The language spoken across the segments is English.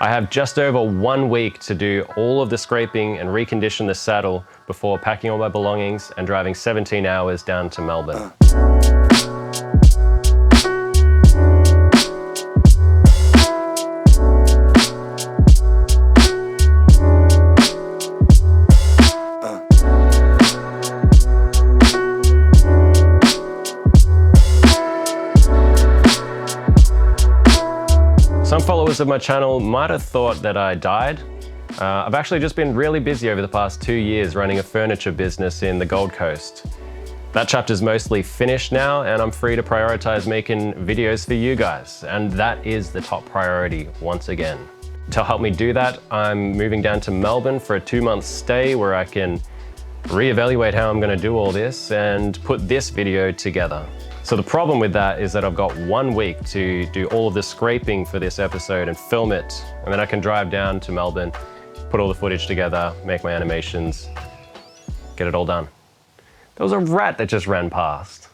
I have just over 1 week to do all of the scraping and recondition the saddle before packing all my belongings and driving 17 hours down to Melbourne. Some followers of my channel might have thought that I died. I've actually just been really busy over the past 2 years running a furniture business in the Gold Coast. That chapter's mostly finished now and I'm free to prioritize making videos for you guys. And that is the top priority once again. To help me do that, I'm moving down to Melbourne for a 2-month stay where I can reevaluate how I'm going to do all this and put this video together. So the problem with that is that I've got 1 week to do all of the scraping for this episode and film it, and then I can drive down to Melbourne, put all the footage together, make my animations, get it all done. There was a rat that just ran past.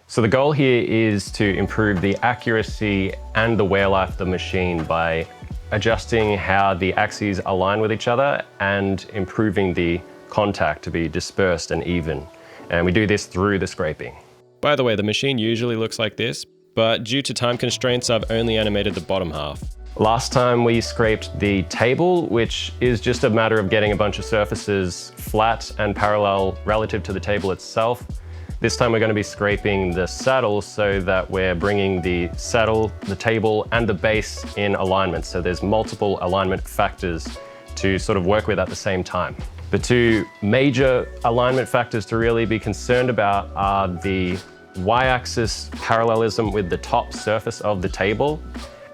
So the goal here is to improve the accuracy and the wear life of the machine by adjusting how the axes align with each other and improving the contact to be dispersed and even. And we do this through the scraping. By the way, the machine usually looks like this, but due to time constraints, I've only animated the bottom half. Last time we scraped the table, which is just a matter of getting a bunch of surfaces flat and parallel relative to the table itself. This time we're going to be scraping the saddle so that we're bringing the saddle, the table, and the base in alignment. So there's multiple alignment factors to sort of work with at the same time. The two major alignment factors to really be concerned about are the y-axis parallelism with the top surface of the table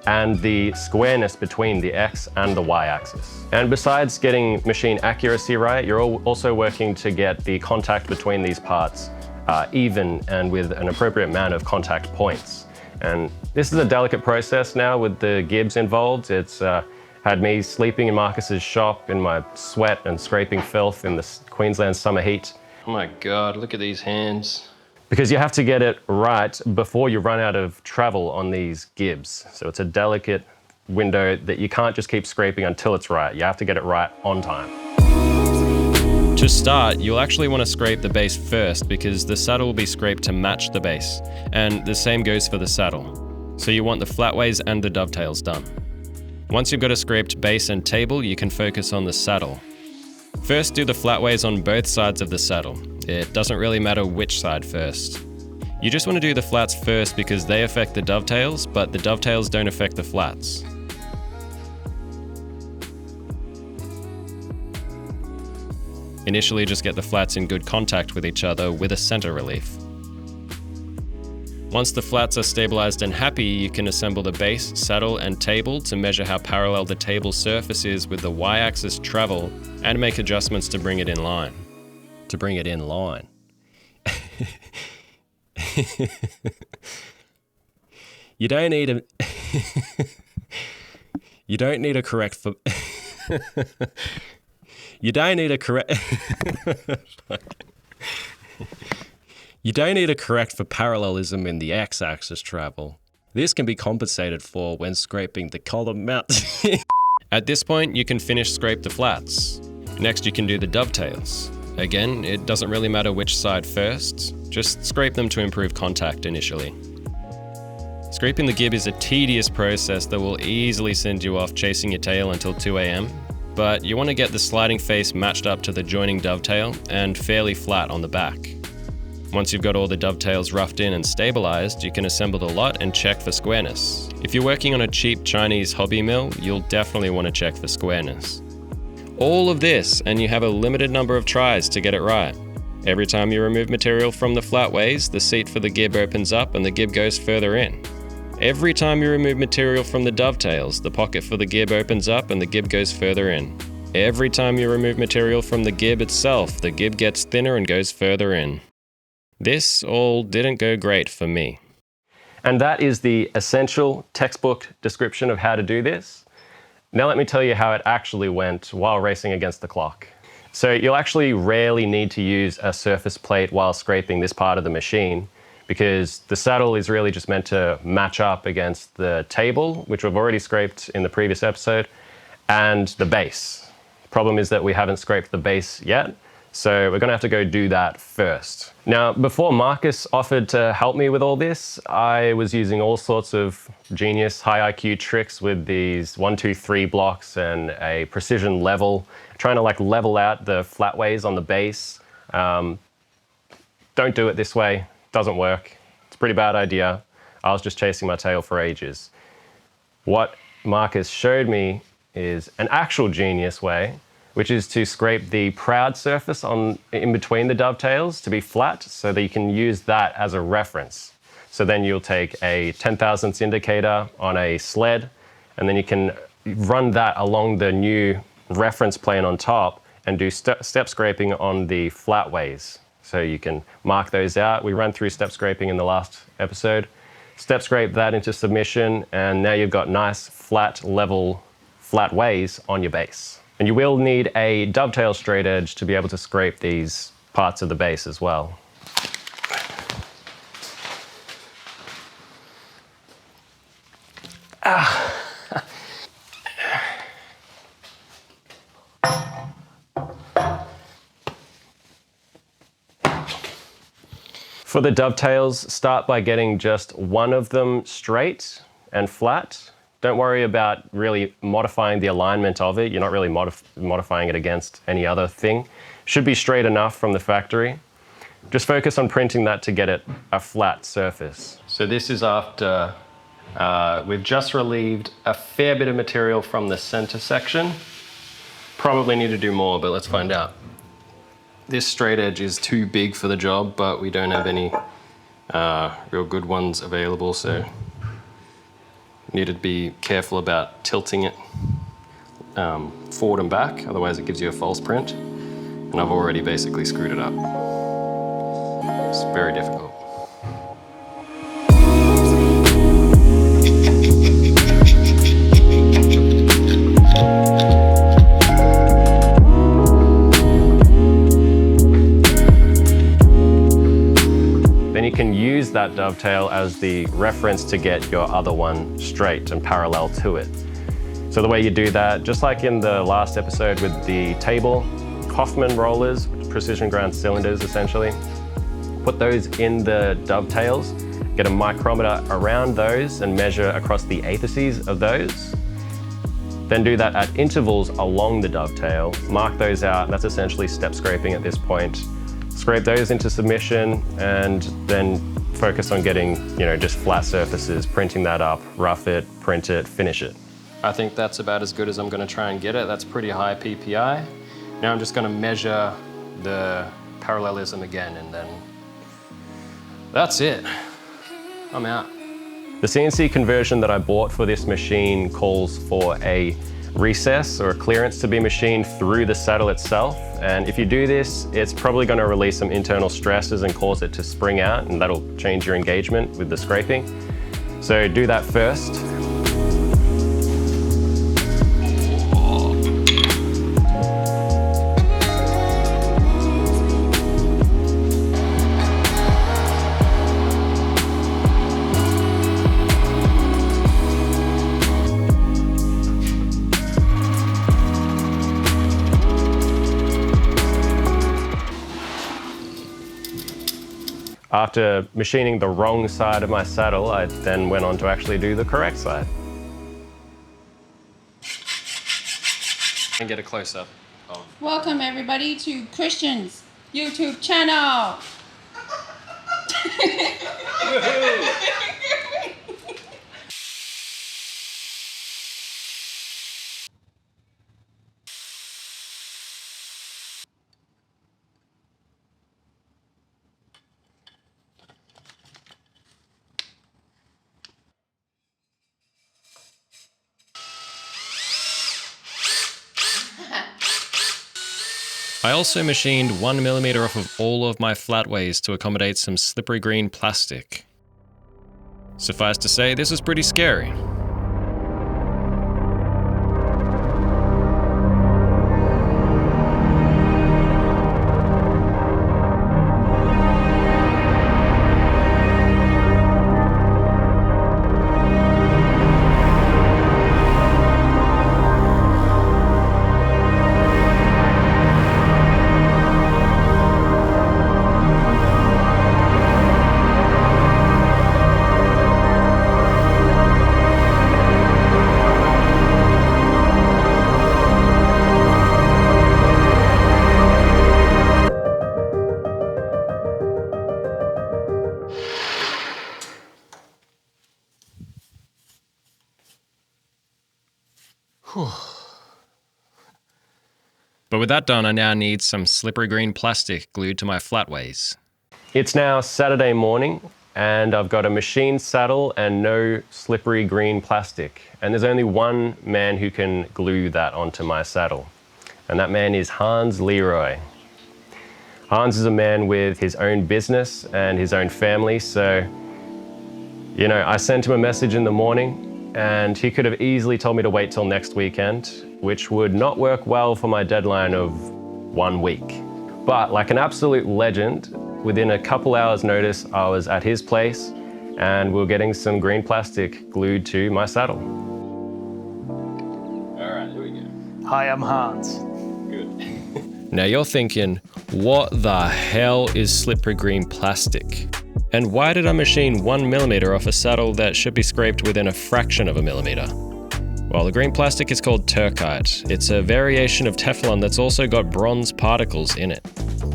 and the squareness between the x and the y-axis. And besides getting machine accuracy right, you're also working to get the contact between these parts even and with an appropriate amount of contact points. And this is a delicate process now with the gibs involved. It's had me sleeping in Marcus's shop in my sweat and scraping filth in the Queensland summer heat. Oh my God, look at these hands. Because you have to get it right before you run out of travel on these gibs. So it's a delicate window that you can't just keep scraping until it's right. You have to get it right on time. To start, you'll actually want to scrape the base first because the saddle will be scraped to match the base. And the same goes for the saddle. So you want the flatways and the dovetails done. Once you've got a scraped base and table, you can focus on the saddle. First, do the flatways on both sides of the saddle. It doesn't really matter which side first. You just want to do the flats first because they affect the dovetails, but the dovetails don't affect the flats. Initially, just get the flats in good contact with each other with a center relief. Once the flats are stabilized and happy, you can assemble the base, saddle, and table to measure how parallel the table surface is with the y-axis travel and make adjustments to bring it in line. You don't need a You don't need a correct for You don't need a correct You don't need a correct for parallelism in the x-axis travel. This can be compensated for when scraping the column mount. At this point, you can finish scrape the flats. Next, you can do the dovetails. Again, it doesn't really matter which side first, just scrape them to improve contact initially. Scraping the gib is a tedious process that will easily send you off chasing your tail until 2 AM, but you want to get the sliding face matched up to the joining dovetail and fairly flat on the back. Once you've got all the dovetails roughed in and stabilized, you can assemble the lot and check for squareness. If you're working on a cheap Chinese hobby mill, you'll definitely want to check for squareness. All of this, and you have a limited number of tries to get it right. Every time you remove material from the flatways, the seat for the gib opens up and the gib goes further in. Every time you remove material from the dovetails, the pocket for the gib opens up and the gib goes further in. Every time you remove material from the gib itself, the gib gets thinner and goes further in. This all didn't go great for me. And that is the essential textbook description of how to do this. Now let me tell you how it actually went while racing against the clock. So you'll actually rarely need to use a surface plate while scraping this part of the machine because the saddle is really just meant to match up against the table, which we've already scraped in the previous episode, and the base. The problem is that we haven't scraped the base yet, so we're gonna have to go do that first. Now, before Marcus offered to help me with all this, I was using all sorts of genius high IQ tricks with these 1, 2, 3 blocks and a precision level, trying to like level out the flatways on the base. Don't do it this way, doesn't work. It's a pretty bad idea. I was just chasing my tail for ages. What Marcus showed me is an actual genius way, which is to scrape the proud surface in between the dovetails to be flat so that you can use that as a reference. So then you'll take a 10 thousandths indicator on a sled, and then you can run that along the new reference plane on top and do step scraping on the flatways. So you can mark those out. We ran through step scraping in the last episode. Step scrape that into submission, and now you've got nice, flat, level, flat ways on your base. And you will need a dovetail straight edge to be able to scrape these parts of the base as well. For the dovetails, start by getting just one of them straight and flat. Don't worry about really modifying the alignment of it. You're not really modifying it against any other thing. Should be straight enough from the factory. Just focus on printing that to get it a flat surface. So this is after we've just relieved a fair bit of material from the center section. Probably need to do more, but let's find out. This straight edge is too big for the job, but we don't have any real good ones available, so need to be careful about tilting it forward and back, otherwise it gives you a false print. And I've already basically screwed it up. It's very difficult. Then you can use that dovetail as the reference to get your other one straight and parallel to it. So the way you do that, just like in the last episode with the table, Hoffman rollers, precision ground cylinders essentially, put those in the dovetails, get a micrometer around those and measure across the apices of those. Then do that at intervals along the dovetail, mark those out, that's essentially step scraping at this point. Scrape those into submission and then focus on getting, just flat surfaces, printing that up, rough it, print it, finish it. I think that's about as good as I'm going to try and get it. That's pretty high PPI. Now I'm just going to measure the parallelism again, and then that's it. I'm out. The CNC conversion that I bought for this machine calls for a recess or a clearance to be machined through the saddle itself. And if you do this, it's probably going to release some internal stresses and cause it to spring out, and that'll change your engagement with the scraping. So do that first. After machining the wrong side of my saddle, I then went on to actually do the correct side. And get a close-up of... Welcome everybody to Christian's YouTube channel. I also machined 1mm off of all of my flatways to accommodate some slippery green plastic. Suffice to say, this was pretty scary. But with that done, I now need some slippery green plastic glued to my flatways. It's now Saturday morning and I've got a machine saddle and no slippery green plastic. And there's only one man who can glue that onto my saddle. And that man is Hans Leroy. Hans is a man with his own business and his own family, so, you know, I sent him a message in the morning and he could have easily told me to wait till next weekend, which would not work well for my deadline of 1 week. But like an absolute legend, within a couple hours notice, I was at his place and we were getting some green plastic glued to my saddle. All right, here we go. Hi, I'm Hans. Good. Now you're thinking, what the hell is slippery green plastic? And why did I machine 1mm off a saddle that should be scraped within a fraction of a millimeter? Well, the green plastic is called Turcite. It's a variation of Teflon that's also got bronze particles in it.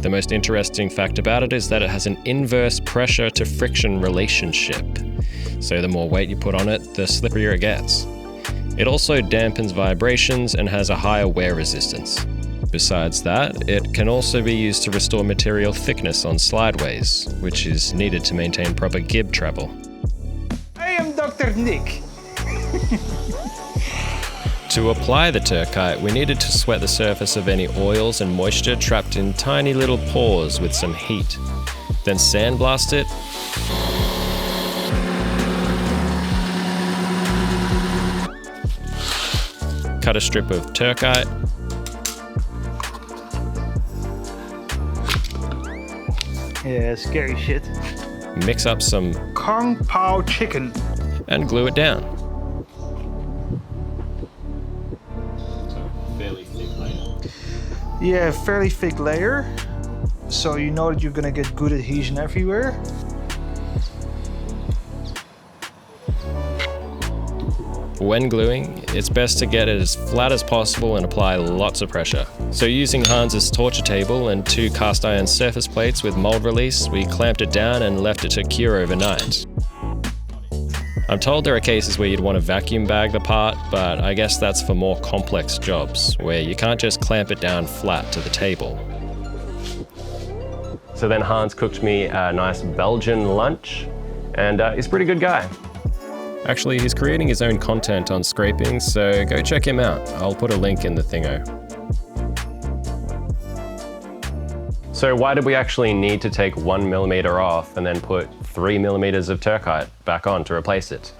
The most interesting fact about it is that it has an inverse pressure to friction relationship. So the more weight you put on it, the slipperier it gets. It also dampens vibrations and has a higher wear resistance. Besides that, it can also be used to restore material thickness on slideways, which is needed to maintain proper gib travel. I am Dr. Nick. To apply the Turcite, we needed to sweat the surface of any oils and moisture trapped in tiny little pores with some heat. Then sandblast it. Cut a strip of Turcite. Yeah, scary shit. Mix up some Kung Pao chicken. and glue it down. Fairly thick layer. Yeah, fairly thick layer. So you know that you're gonna get good adhesion everywhere. When gluing, it's best to get it as flat as possible and apply lots of pressure. So using Hans's torture table and 2 cast iron surface plates with mold release, we clamped it down and left it to cure overnight. I'm told there are cases where you'd want to vacuum bag the part, but I guess that's for more complex jobs, where you can't just clamp it down flat to the table. So then Hans cooked me a nice Belgian lunch and he's a pretty good guy. Actually, he's creating his own content on scraping, so go check him out. I'll put a link in the thingo. So why did we actually need to take 1mm off and then put 3mm of Turcite back on to replace it?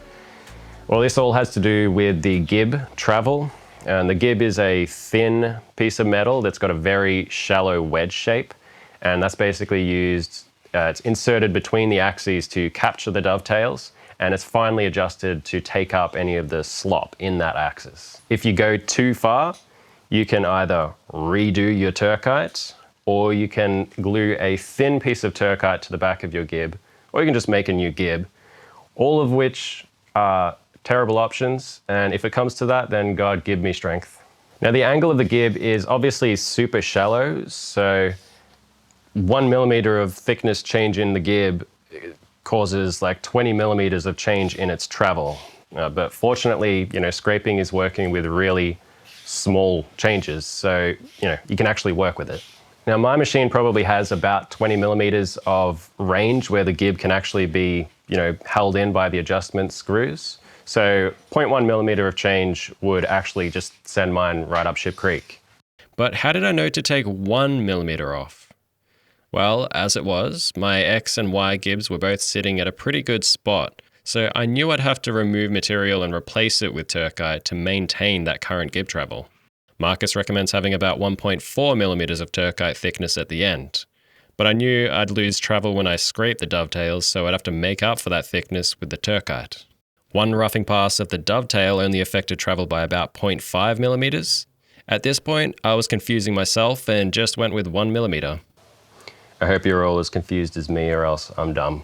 Well, this all has to do with the gib travel. And the gib is a thin piece of metal that's got a very shallow wedge shape. And that's basically used, it's inserted between the axes to capture the dovetails. And it's finely adjusted to take up any of the slop in that axis. If you go too far, you can either redo your Turcite, or you can glue a thin piece of Turcite to the back of your gib, or you can just make a new gib, all of which are terrible options. And if it comes to that, then God give me strength. Now the angle of the gib is obviously super shallow, so 1mm of thickness change in the gib causes like 20mm of change in its travel. But fortunately, you know, scraping is working with really small changes, so, you know, you can actually work with it. Now my machine probably has about 20mm of range where the gib can actually be, you know, held in by the adjustment screws. So 0.1mm of change would actually just send mine right up Ship Creek. But how did I know to take 1mm off? Well, as it was, my X and Y gibs were both sitting at a pretty good spot, so I knew I'd have to remove material and replace it with Turcite to maintain that current gib travel. Marcus recommends having about 1.4mm of Turcite thickness at the end, but I knew I'd lose travel when I scraped the dovetails, so I'd have to make up for that thickness with the Turcite. One roughing pass of the dovetail only affected travel by about 0.5mm. At this point, I was confusing myself and just went with 1mm. I hope you're all as confused as me, or else I'm dumb.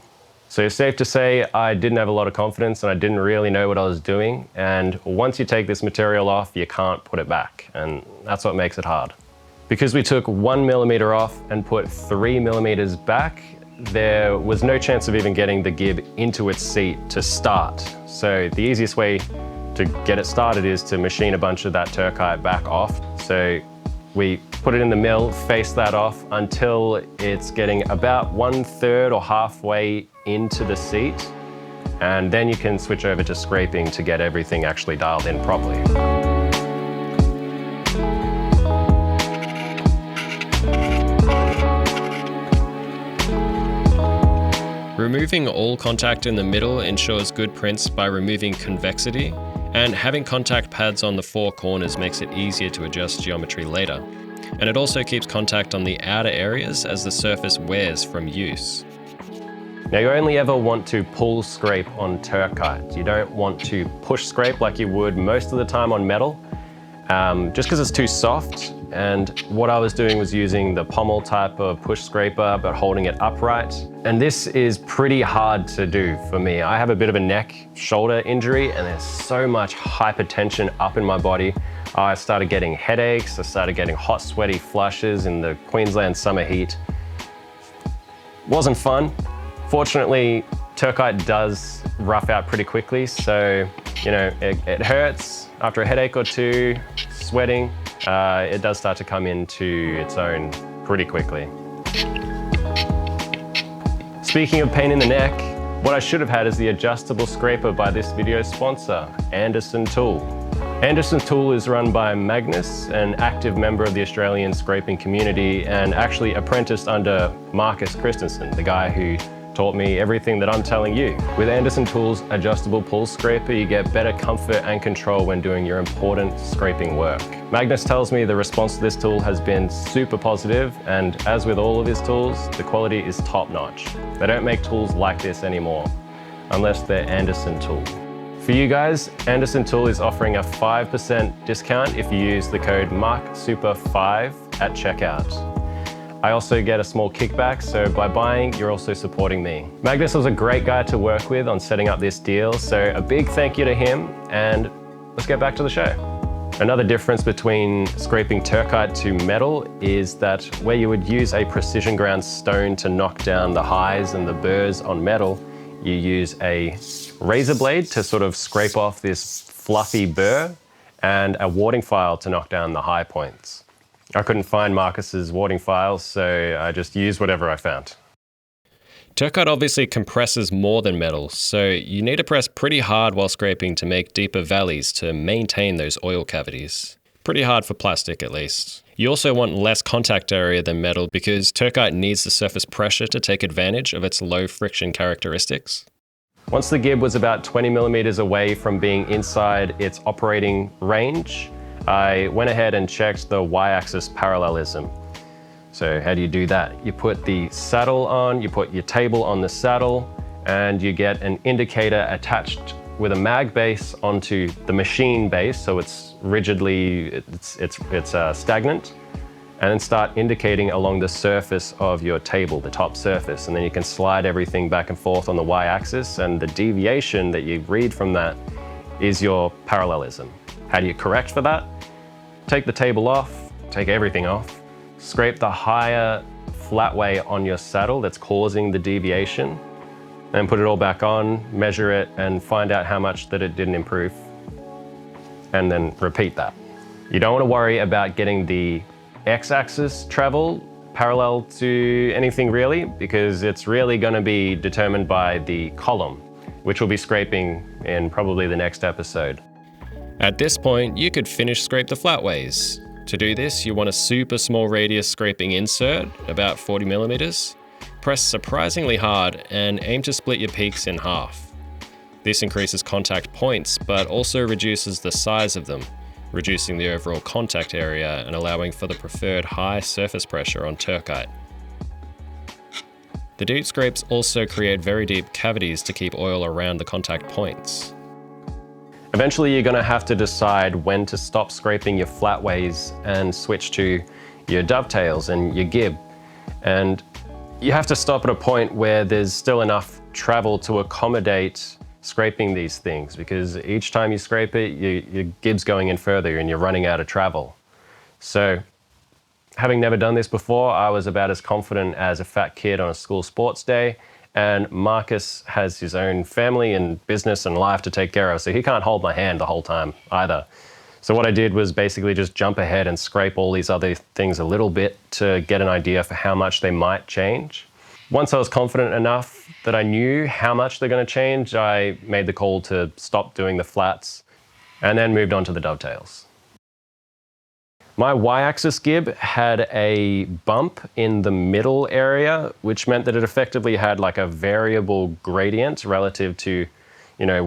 So it's safe to say I didn't have a lot of confidence and I didn't really know what I was doing. And once you take this material off, you can't put it back. And that's what makes it hard. Because we took 1mm off and put 3mm back, there was no chance of even getting the gib into its seat to start. So the easiest way to get it started is to machine a bunch of that Turcite back off. So we put it in the mill, face that off until it's getting about 1/3 or halfway into the seat. And then you can switch over to scraping to get everything actually dialed in properly. Removing all contact in the middle ensures good prints by removing convexity, and having contact pads on the four corners makes it easier to adjust geometry later. And it also keeps contact on the outer areas as the surface wears from use. Now you only ever want to pull scrape on Turcite. You don't want to push scrape like you would most of the time on metal, just because it's too soft. And what I was doing was using the pommel type of push scraper, but holding it upright. And this is pretty hard to do for me. I have a bit of a neck, shoulder injury, and there's so much hypertension up in my body. I started getting headaches, I started getting hot, sweaty flushes in the Queensland summer heat. Wasn't fun. Fortunately, Turcite does rough out pretty quickly, so it hurts after a headache or two, sweating. It does start to come into its own pretty quickly. Speaking of pain in the neck, what I should have had is the adjustable scraper by this video sponsor, Anderson Tool. Anderson Tool is run by Magnus, an active member of the Australian scraping community and actually apprenticed under Marcus Christensen, the guy who taught me everything that I'm telling you. With Anderson Tool's adjustable pull scraper, you get better comfort and control when doing your important scraping work. Magnus tells me the response to this tool has been super positive, and as with all of his tools, the quality is top notch. They don't make tools like this anymore, unless they're Anderson Tool. For you guys, Anderson Tool is offering a 5% discount if you use the code MARKSUPER5 at checkout. I also get a small kickback, so by buying, you're also supporting me. Magnus was a great guy to work with on setting up this deal, so a big thank you to him, and let's get back to the show. Another difference between scraping Turcite to metal is that where you would use a precision ground stone to knock down the highs and the burrs on metal, you use a razor blade to sort of scrape off this fluffy burr and a warding file to knock down the high points. I couldn't find Marcus's warding files, so I just used whatever I found. Turcite obviously compresses more than metal, so you need to press pretty hard while scraping to make deeper valleys to maintain those oil cavities. Pretty hard for plastic at least. You also want less contact area than metal because Turcite needs the surface pressure to take advantage of its low friction characteristics. Once the gib was about 20 millimeters away from being inside its operating range, I went ahead and checked the y-axis parallelism. So how do you do that? You put the saddle on, you put your table on the saddle, and you get an indicator attached with a mag base onto the machine base, so it's rigidly, it's stagnant, and then start indicating along the surface of your table, the top surface, and then you can slide everything back and forth on the y-axis, and the deviation that you read from that is your parallelism. How do you correct for that? Take the table off, take everything off, scrape the higher flatway on your saddle that's causing the deviation, and put it all back on, measure it, and find out how much that it didn't improve, and then repeat that. You don't want to worry about getting the x-axis travel parallel to anything really, because it's really going to be determined by the column, which we'll be scraping in probably the next episode. At this point, you could finish scrape the flatways. To do this, you want a super small radius scraping insert, about 40 millimeters. Press surprisingly hard and aim to split your peaks in half. This increases contact points, but also reduces the size of them, reducing the overall contact area and allowing for the preferred high surface pressure on Turcite. The deep scrapes also create very deep cavities to keep oil around the contact points. Eventually, you're going to have to decide when to stop scraping your flatways and switch to your dovetails and your gib. And you have to stop at a point where there's still enough travel to accommodate scraping these things, because each time you scrape it, your gib's going in further and you're running out of travel. So, having never done this before, I was about as confident as a fat kid on a school sports day, And Marcus has his own family and business and life to take care of, so he can't hold my hand the whole time either. So what I did was basically just jump ahead and scrape all these other things a little bit to get an idea for how much they might change. Once I was confident enough that I knew how much they're going to change, I made the call to stop doing the flats and then moved on to the dovetails. My y-axis gib had a bump in the middle area, which meant that it effectively had like a variable gradient relative to,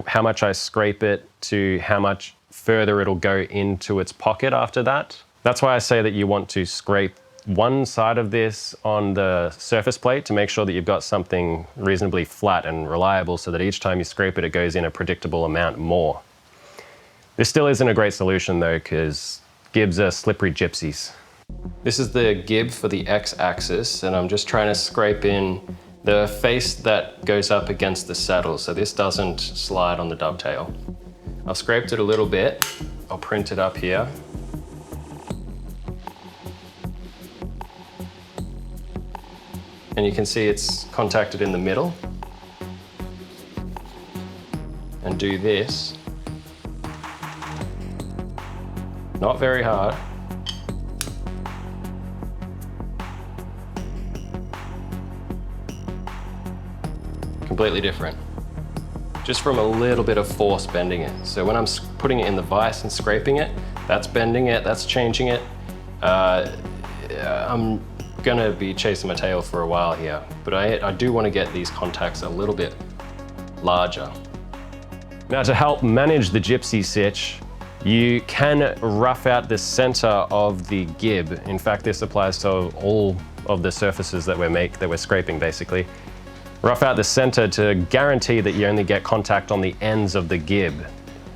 how much I scrape it to how much further it'll go into its pocket after that. That's why I say that you want to scrape one side of this on the surface plate to make sure that you've got something reasonably flat and reliable so that each time you scrape it, it goes in a predictable amount more. This still isn't a great solution though, because gibs are slippery gypsies. This is the gib for the x-axis, and I'm just trying to scrape in the face that goes up against the saddle so this doesn't slide on the dovetail. I've scraped it a little bit. I'll print it up here. And you can see it's contacted in the middle. And do this. Not very hard. Completely different. Just from a little bit of force bending it. So when I'm putting it in the vise and scraping it, that's bending it, that's changing it. I'm gonna be chasing my tail for a while here, but I do want to get these contacts a little bit larger. Now, to help manage the gypsy sitch, you can rough out the center of the gib. In fact, this applies to all of the surfaces that we're scraping basically. Rough out the center to guarantee that you only get contact on the ends of the gib.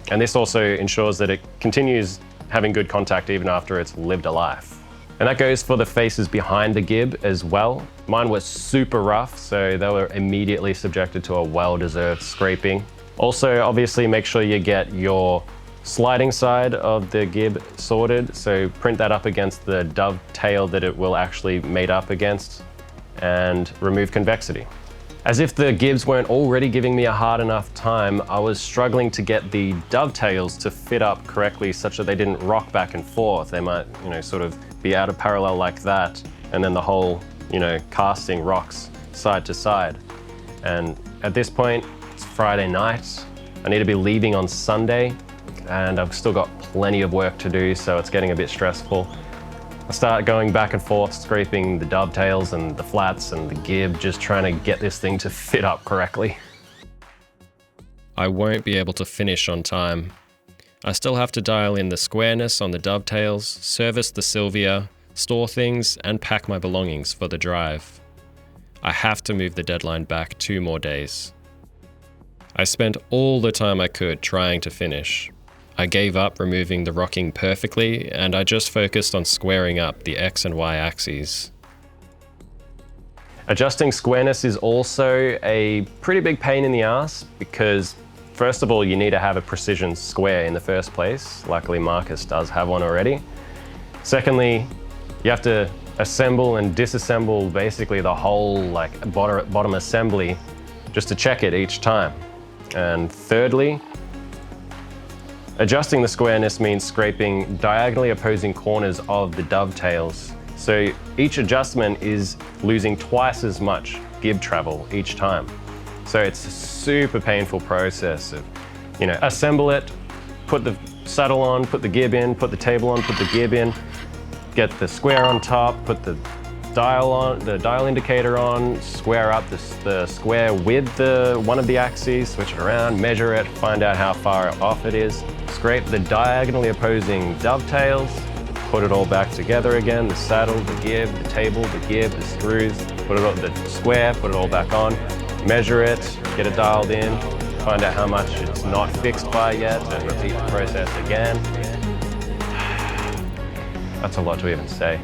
And this also ensures that it continues having good contact even after it's lived a life. And that goes for the faces behind the gib as well. Mine was super rough, so they were immediately subjected to a well-deserved scraping. Also, obviously make sure you get your sliding side of the gib sorted, so print that up against the dovetail that it will actually mate up against, and remove convexity. As if the gibs weren't already giving me a hard enough time, I was struggling to get the dovetails to fit up correctly such that they didn't rock back and forth. They might, sort of be out of parallel like that, and then the whole, casting rocks side to side. And at this point, it's Friday night. I need to be leaving on Sunday, and I've still got plenty of work to do, so it's getting a bit stressful. I start going back and forth, scraping the dovetails and the flats and the gib, just trying to get this thing to fit up correctly. I won't be able to finish on time. I still have to dial in the squareness on the dovetails, service the Sylvia, store things, and pack my belongings for the drive. I have to move the deadline back 2 more days. I spent all the time I could trying to finish. I gave up removing the rocking perfectly, and I just focused on squaring up the X and Y axes. Adjusting squareness is also a pretty big pain in the ass because, first of all, you need to have a precision square in the first place. Luckily, Marcus does have one already. Secondly, you have to assemble and disassemble basically the whole bottom assembly just to check it each time. And thirdly, adjusting the squareness means scraping diagonally opposing corners of the dovetails. So each adjustment is losing twice as much gib travel each time. So it's a super painful process of, assemble it, put the saddle on, put the gib in, put the table on, put the gib in, get the square on top, put the dial on, the dial indicator on, square up the square with one of the axes, switch it around, measure it, find out how far off it is, scrape the diagonally opposing dovetails, put it all back together again, the saddle, the gib, the table, the gib, the screws, put it on the square, put it all back on, measure it, get it dialed in, find out how much it's not fixed by yet, and repeat the process again. That's a lot to even say.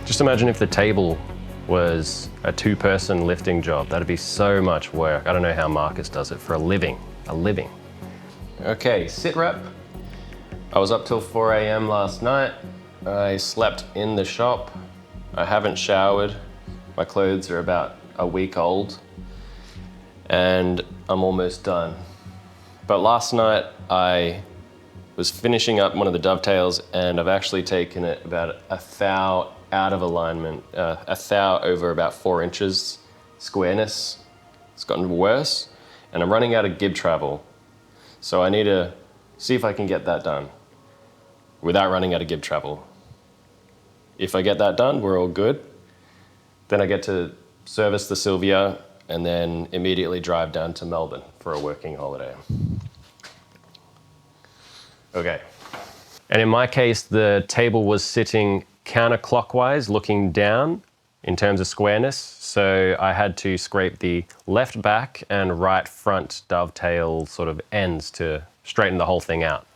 Just imagine if the table was a 2-person lifting job. That'd be so much work. I don't know how Marcus does it for a living. Okay, sit rep. I was up till 4 a.m. last night. I slept in the shop. I haven't showered. My clothes are about a week old. and I'm almost done. But last night I was finishing up one of the dovetails and I've actually taken it about a thou out of alignment, a thou over about 4 inches squareness. It's gotten worse and I'm running out of gib travel. So I need to see if I can get that done without running out of gib travel. If I get that done, we're all good. Then I get to service the Sylvia and then immediately drive down to Melbourne for a working holiday. Okay. And in my case, the table was sitting counterclockwise, looking down in terms of squareness. So I had to scrape the left back and right front dovetail sort of ends to straighten the whole thing out.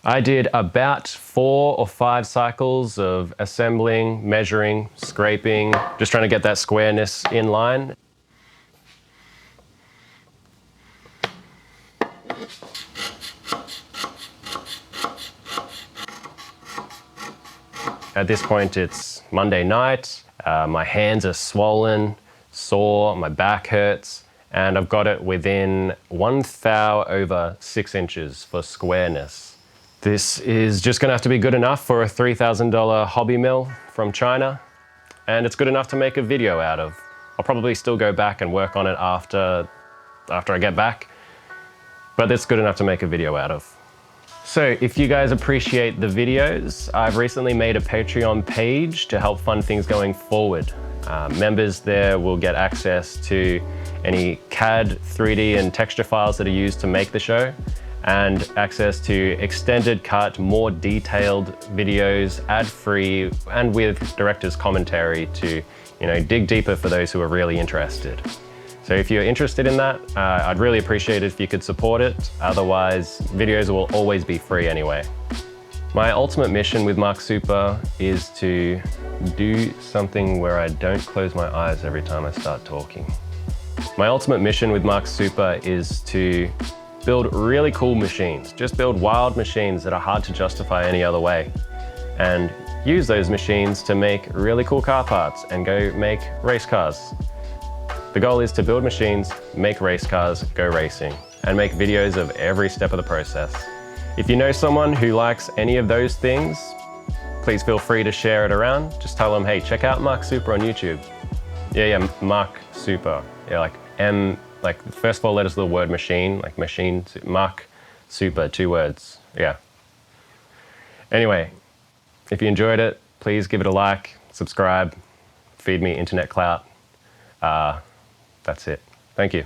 I did about 4 or 5 cycles of assembling, measuring, scraping, just trying to get that squareness in line. At this point, it's Monday night. My hands are swollen, sore, my back hurts, and I've got it within 1 thou over 6 inches for squareness. This is just gonna have to be good enough for a $3,000 hobby mill from China, and it's good enough to make a video out of. I'll probably still go back and work on it after I get back, but it's good enough to make a video out of. So if you guys appreciate the videos, I've recently made a Patreon page to help fund things going forward. Members there will get access to any CAD, 3D and texture files that are used to make the show, and access to extended cut, more detailed videos, ad-free and with director's commentary to, dig deeper for those who are really interested. So if you're interested in that, I'd really appreciate it if you could support it. Otherwise, videos will always be free anyway. My ultimate mission with Mark Super is to do something where I don't close my eyes every time I start talking. My ultimate mission with Mark Super is to build really cool machines. Just build wild machines that are hard to justify any other way. And use those machines to make really cool car parts and go make race cars. The goal is to build machines, make race cars, go racing, and make videos of every step of the process. If you know someone who likes any of those things, please feel free to share it around. Just tell them, hey, check out Mark Super on YouTube. Yeah, Mark Super. Yeah, like M, like the first 4 letters of the word machine, like machine, Mark Super, 2 words, yeah. Anyway, if you enjoyed it, please give it a like, subscribe, feed me internet clout. That's it. Thank you.